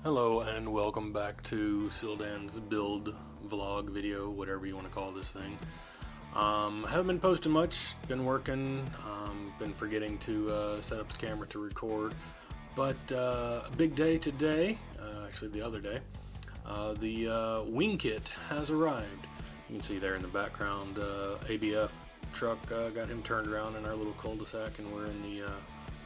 Hello and welcome back to Sildan's build vlog video, whatever you want to call this thing. Haven't been posting much, been working, been forgetting to set up the camera to record, but a big day today, actually the other day, the wing kit has arrived. You can see there in the background, ABF truck, got him turned around in our little cul-de-sac, and we're in the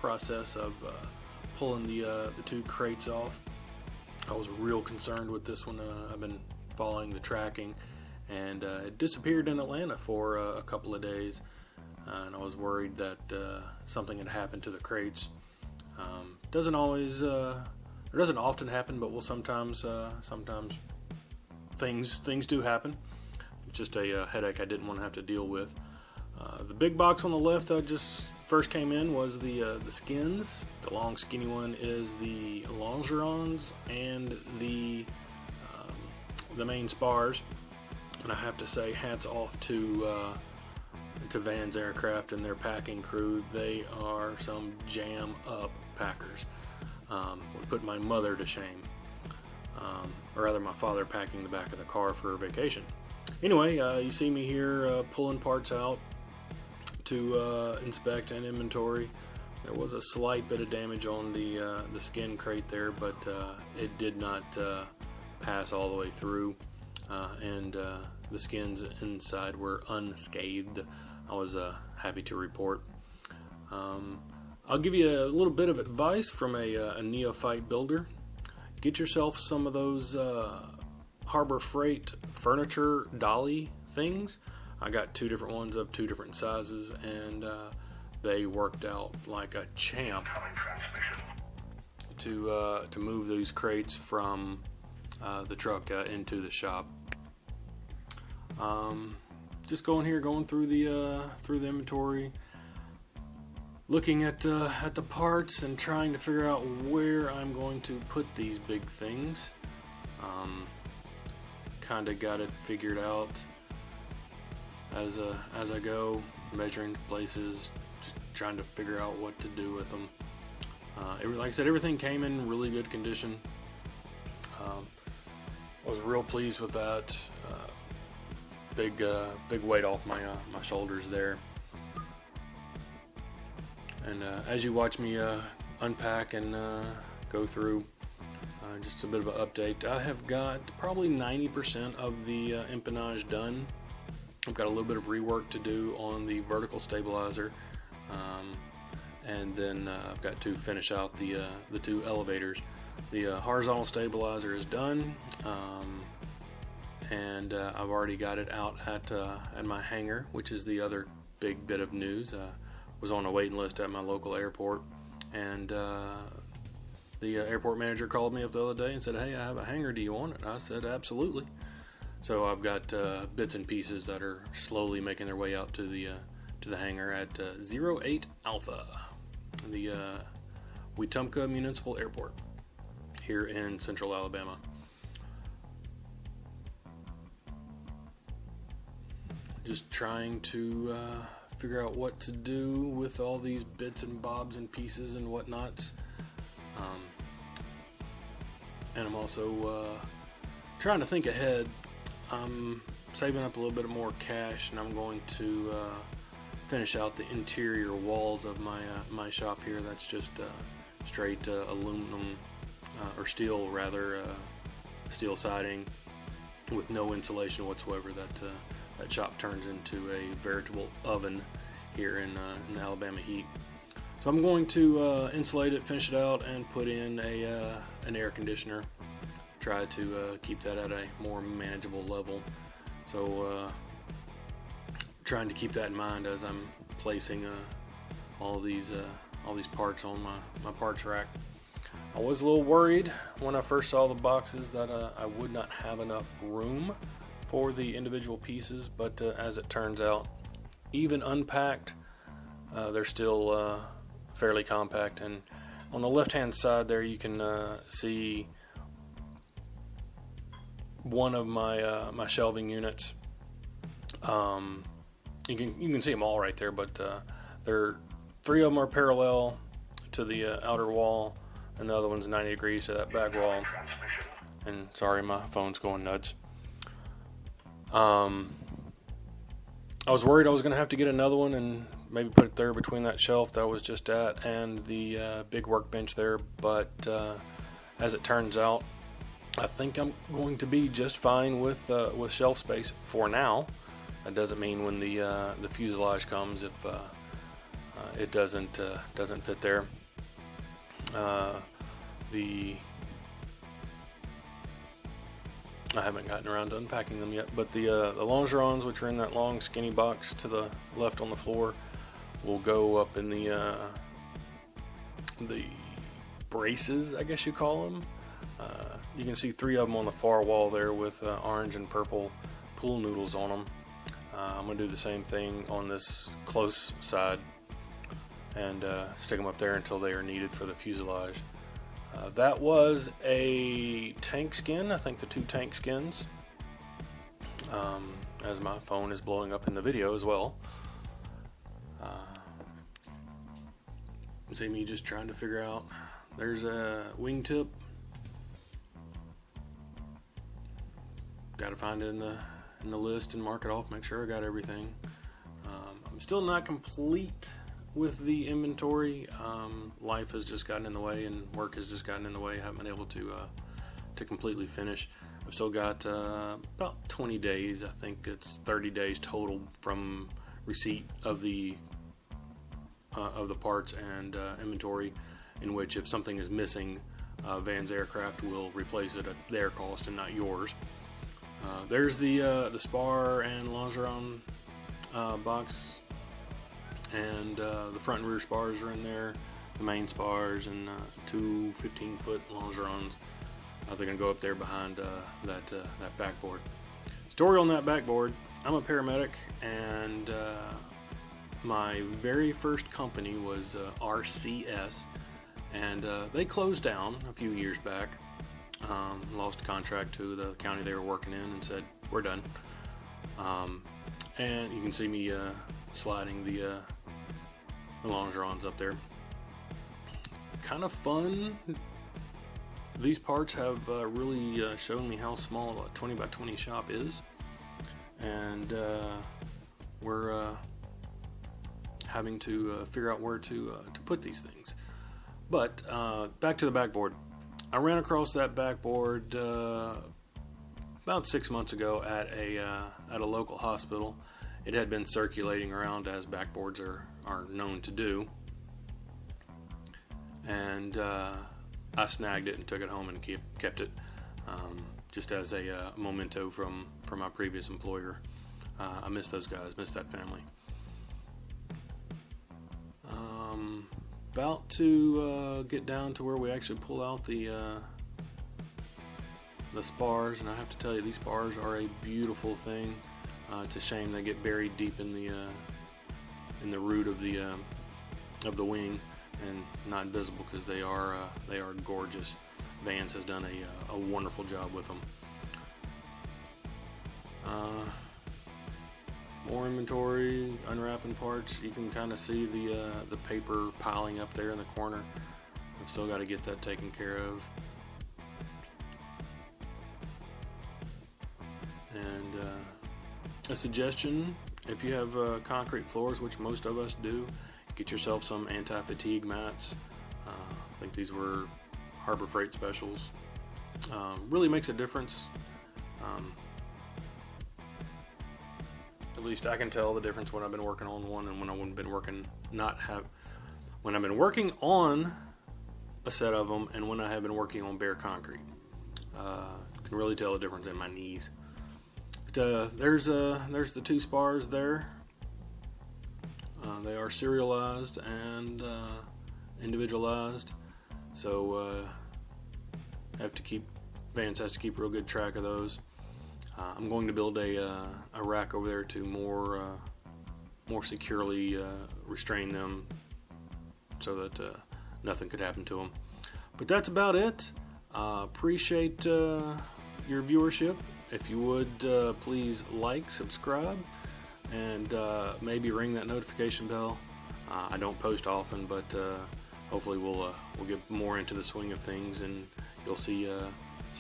process of pulling the two crates off. I was real concerned with this one. I've been following the tracking, and it disappeared in Atlanta for a couple of days, and I was worried that something had happened to the crates. Doesn't always, or doesn't often happen, but will sometimes things do happen. Just a headache I didn't want to have to deal with. The big box on the left that just first came in was the skins. The long skinny one is the longerons and the main spars. And I have to say, hats off to Van's Aircraft and their packing crew. They are some jam up packers. Would put my mother to shame, or rather my father packing the back of the car for vacation. Anyway, you see me here pulling parts out to inspect and inventory. There was a slight bit of damage on the skin crate there, but it did not pass all the way through, and the skins inside were unscathed. I was happy to report. I'll give you a little bit of advice from a neophyte builder. Get yourself some of those Harbor Freight furniture dolly things. I got two different ones of two different sizes, and they worked out like a champ to move these crates from the truck into the shop. Just going through the inventory, looking at the parts and trying to figure out where I'm going to put these big things. Kind of got it figured out as I go, measuring places, just trying to figure out what to do with them. Like I said, everything came in really good condition. I was real pleased with that. Big weight off my shoulders there. And as you watch me unpack and go through, just a bit of an update. I have got probably 90% of the empennage done. I've got a little bit of rework to do on the vertical stabilizer, and then I've got to finish out the two elevators. The horizontal stabilizer is done, and I've already got it out at my hangar, which is the other big bit of news. Was on a waiting list at my local airport, and the airport manager called me up the other day and said, "Hey, I have a hangar. Do you want it?" I said, "Absolutely." So I've got bits and pieces that are slowly making their way out to the hangar at 08 Alpha, the Wetumpka Municipal Airport here in central Alabama. Just trying to figure out what to do with all these bits and bobs and pieces and whatnots. And I'm also trying to think ahead. I'm saving up a little bit more cash, and I'm going to finish out the interior walls of my shop here. That's just straight aluminum or steel, rather, steel siding with no insulation whatsoever. That shop turns into a veritable oven here in the Alabama heat. So I'm going to insulate it, finish it out, and put in an air conditioner. Try to keep that at a more manageable level. So trying to keep that in mind as I'm placing all these parts on my parts rack. I was a little worried when I first saw the boxes that I would not have enough room for the individual pieces, but as it turns out, even unpacked, they're still fairly compact. And on the left hand side there, you can see one of my shelving units. You can see them all right there, but three of them are parallel to the outer wall. Another one's 90 degrees to that back wall. And sorry, my phone's going nuts. I was worried I was going to have to get another one and maybe put it there between that shelf that I was just at and the big workbench there. But as it turns out, I think I'm going to be just fine with shelf space for now. That doesn't mean when the fuselage comes, if it doesn't fit there. I haven't gotten around to unpacking them yet, but the longerons, which are in that long skinny box to the left on the floor, will go up in the braces, I guess you call them. You can see 3 of them on the far wall there with orange and purple pool noodles on them. I'm going to do the same thing on this close side and stick them up there until they are needed for the fuselage. That was a tank skin, I think the 2 tank skins, as my phone is blowing up in the video as well. See me just trying to figure out, there's a wingtip. Got to find it in the list and mark it off, make sure I got everything. I'm still not complete with the inventory. Life has just gotten in the way and work has just gotten in the way. I haven't been able to completely finish. I've still got about 20 days. I think it's 30 days total from receipt of the parts and inventory, in which if something is missing, Van's Aircraft will replace it at their cost and not yours. There's the spar and longeron box, and the front and rear spars are in there, the main spars, and 2 15-foot longerons. They're going to go up there behind that backboard. Story on that backboard: I'm a paramedic, and my very first company was RCS, and they closed down a few years back. Lost a contract to the county they were working in and said, we're done. And you can see me sliding the longerons up there. Kind of fun. These parts have really shown me how small a 20 by 20 shop is, and we're having to figure out where to put these things. But back to the backboard. I ran across that backboard about 6 months ago at a local hospital. It had been circulating around, as backboards are known to do, and I snagged it and took it home and kept it just as a memento from my previous employer. I miss those guys, miss that family. About to get down to where we actually pull out the spars, and I have to tell you, these spars are a beautiful thing. It's a shame they get buried deep in the root of the wing and not visible, because they are gorgeous. Vans has done a wonderful job with them. More inventory, unwrapping parts. You can kind of see the paper piling up there in the corner. I've still got to get that taken care of. And a suggestion: if you have concrete floors, which most of us do, get yourself some anti-fatigue mats. I think these were Harbor Freight specials. Really makes a difference. At least I can tell the difference when I've been working on one and when I've been working when I've been working on a set of them and when I have been working on bare concrete. Can really tell the difference in my knees. But there's the 2 spars there. They are serialized and individualized, so Vans has to keep real good track of those. I'm going to build a rack over there to more securely restrain them, so that nothing could happen to them. But that's about it. Appreciate your viewership. If you would, please like, subscribe, and maybe ring that notification bell. I don't post often, but hopefully we'll get more into the swing of things, and you'll see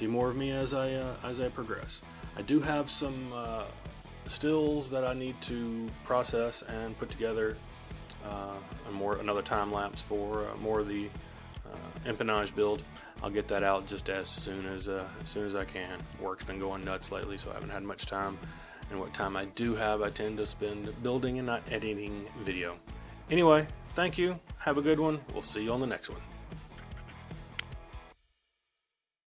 more of me as I progress. I do have some stills that I need to process and put together, another time lapse for more of the empennage build. I'll get that out just as soon as I can. Work's been going nuts lately, so I haven't had much time. And what time I do have, I tend to spend building and not editing video. Anyway, thank you. Have a good one. We'll see you on the next one.